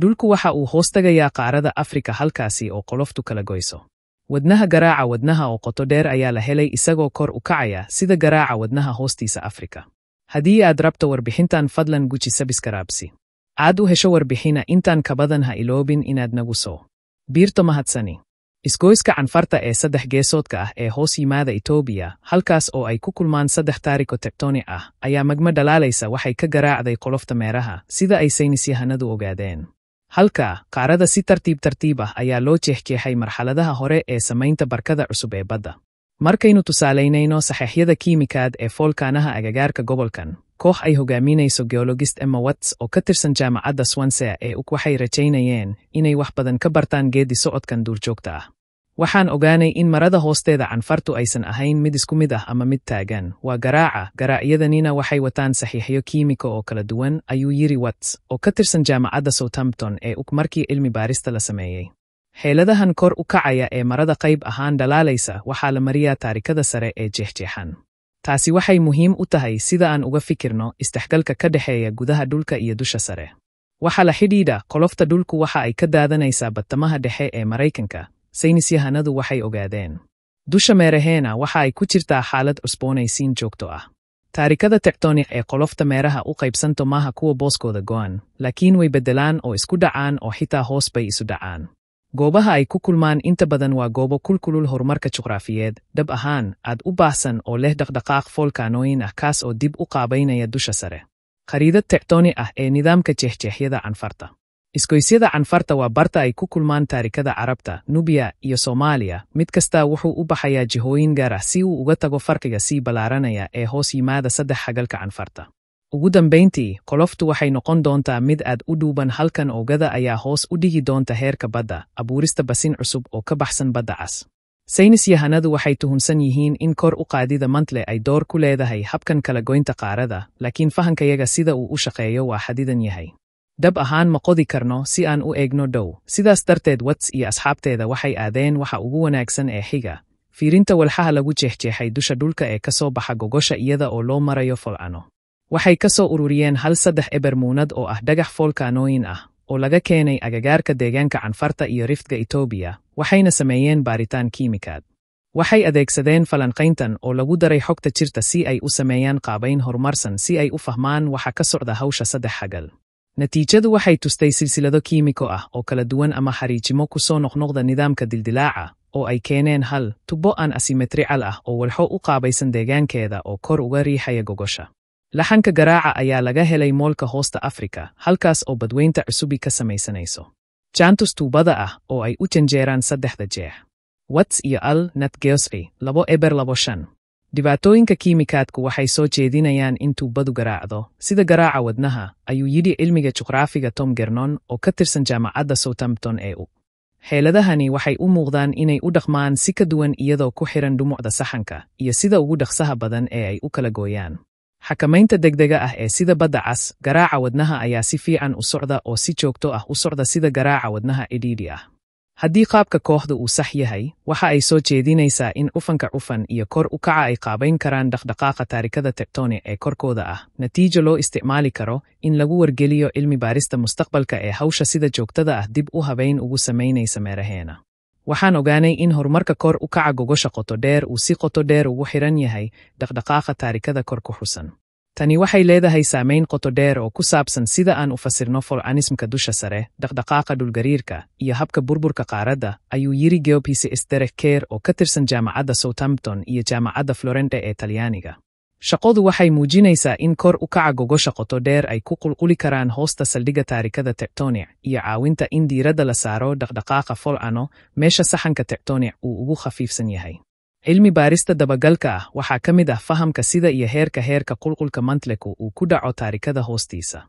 Dhulku waxa uu hoostagayaa qaarada Afrika halkaasi oo qoloftu kala goyso. Wadnaha garaaca wadnaha oo qoto dheer ayaa la helay isagoo kor u kacaya sida garaaca wadnaha hoostiisa Afrika. Haddii aad rabto warbixintan fadlan guji sabskraibsi. Aad u hesho warbixina intaan ka badan ha iloobin inaad nagu soo biirto mahadsani. Isgoyska canfarta ee 3 geesoodka ah ee hoos yimaada Itoobiya, halkaas oo ay ku kulmaan 3 taariko tectonic ah, ayaa magma dhalaalaysa waxay ka garaacday qolofta meeraha, sida ay saynisyahanadu ogaadeen. Halka qaarada si tartiib ah ayaa loo jeexjeexay marxaladaha hore ee samaynta barkada cusub ee badda. Markaynu tusaalaynayno saxeexyada kiimikaad ee foolkaanaha agagaarka gobolkan, koox ay hogaaminayso geologist Emma Watts oo ka tirsan jaamacadda Swansea ee waxay rajaynayeen inay wax badan ka bartaan geedi socodkan duurjoogta ah. Waxaan ogaanay in marada hoosteeda canfartu aysan ahayn mid isku mid ah ama mid taagan, waa garaacyadaniina waxay wataan saxiixyo kiimiko oo kala duwan, ayuu yiri Watts, oo ka tirsan jaamacadda Southampton ee markii cilmi baarista la sameeyey. Xeeladahan kor u kacaya ee marada qayb ahaan dhalaalaysa waxaa la mariyaa taarikada sare ee jeexjeexan. Taasi waxay muhiim u tahay sida aan uga fikirno isdhexgalka ka dhexeeya gudaha dhulka iyo dusha sare. Waxa la xidhiidha qolofta dhulku waxa ay ka daadanaysaa badtamaha dhexe ee Maraykanka, saynisyahanadu waxay ogaadeen. Dusha meeraheena waxa ay ku jirtaa xaalad cusboonaysiin joogto ah. Taarikada tectonic ee qolofta meeraha u qaybsanto maaha kuwa booskooda go'an, laakiin way beddelaan oo isku dhacaan oo xitaa hoos bay isu dhacaan. Goobaha ay ku kulmaan inta badan waa goobo kulkulul horumarka juqraafiyeed, dhab ahaan aad u baahsan oo leh dhaqdhaqaaq foolkaanooyin ah kaas oo dib u qaabaynaya dusha sare. Khariidad tectonic ah ee nidaamka jeexjeexyada canfarta. Isgoysyada canfarta waa barta ay ku kulmaan taarikada Carabta, Nubiya iyo Soomaaliya, mid kasta wuxuu u baxayaa jihooyin gaar ah si uu uga tago farqiga sii ballaaranaya ee hoos yimaada 3 xagalka canfarta. Ugu dambayntii, qoloftu waxay noqon doontaa mid aad u dhuuban halkan oogada ayaa hoos u dhigi doonta heerka badda, abuurista basin cusub oo ka baxsan badda cas. Saynisyahanadu waxay tuhunsan yihiin in kor u qaadida mantle ay door ku leedahay habkan kala goynta qaarada, laakiin fahankayaga sida uu u shaqeeyo waa xadidan yahay. Dhab ahaan ma qodi karno si aan u eegno dhow, sidaas darteed Watts iyo asxaabteeda waxay aadeen waxa ugu wanaagsan ee xiga, fiirinta walxaha lagu jeexjeexay dusha dhulka ee ka soo baxa gogosha iyada oo loo marayo folcano. Waxay ka soo ururiyeen 3 eber muunad oo ah dhagax foolkaanooyin ah, oo laga keenay agagaarka deegaanka canfarta iyo riftka Itoobiya, waxayna sameeyeen baaritaan kiimikaad. Waxay adeegsadeen falanqayntan oo lagu daray xogta jirta si ay u sameeyaan qaabayn horumarsan si ay u fahmaan waxa ka socda hawsha 3 xagal. Natiijadu waxay tustay silsilado kiimiko ah oo kala duwan ama xariijimo ku soo noqnoqda nidaamka dildilaaca, oo ay keeneen hal tubo aan asimetrical ah oo walxo u qaabaysan deegaankeeda oo kor uga riixaya gogosha. Laxanka garaaca ayaa laga helay moolka hoosta Afrika, halkaas oo badweynta cusubi ka samaysanayso. Jaantus tuubada ah oo ay u janjeeraan 3 jeex. Watts iyo Al-Nat Geosri, 2.25. Dhibaatooyinka kiimikaadku waxay soo jeedinayaan in tuubadu garaacdo, sida garaaca wadnaha, ayuu yidhi cilmiga juqraafiga Tom Gernon oo ka tirsan jaamacadda Southampton ee Xeeladahani waxay u muuqdaan inay u dhaqmaan si ka duwan iyadoo ku xiran dhumucda saxanka iyo sida ugu dhaqsaha badan ee ay u kala gooyaan. Xakamaynta degdega ah ee sida badda cas, garaaca wadnaha ayaa si fiican u socda oo si joogto ah u socda sida garaaca wadnaha cidhiidhi ah. Haddii qaabka kooxdu uu sax yahay, waxa ay soo jeedinaysaa in cufan iyo kor u kaca ay qaabayn karaan dhaqdhaqaaqa taarikada tectonic ee korkooda ah, natiijo loo isticmaali karo in lagu wargeliyo cilmi baarista mustaqbalka ee hawsha sida joogtada ah dib u habayn ugu samaynaysa meeraheena. Waxaan ogaanay in horumarka kor u kaca gogosha qoto dheer uu si qoto dheer ugu xiran yahay dhaqdhaqaaqa taarikada kor ku xusan. Tani waxay leedahay saamayn qoto dheer oo ku saabsan sida aan u fasirno volcanismka dusha sare, dhaqdhaqaaqa dhulgariirka, iyo habka burburka qaaradda, ayuu yiri geophysicist Derek Keir oo ka tirsan jaamacadda Southampton iyo jaamacadda Florente ee Talyaaniga. Shaqadu waxay muujinaysaa in kor u kaca gogosha qoto dheer ay ku qulquli karaan hoosta saldhigga taarikada tectonic iyo caawinta in diiradda la saaro dhaqdhaqaaqa volcano, meesha saxanka tectonic uu ugu khafiifsan yahay. Cilmi baarista dabagalka ah waxaa ka mid ah fahamka sida iyo heerka qulqulka mantleku uu ku dhaco taarikada hoostiisa.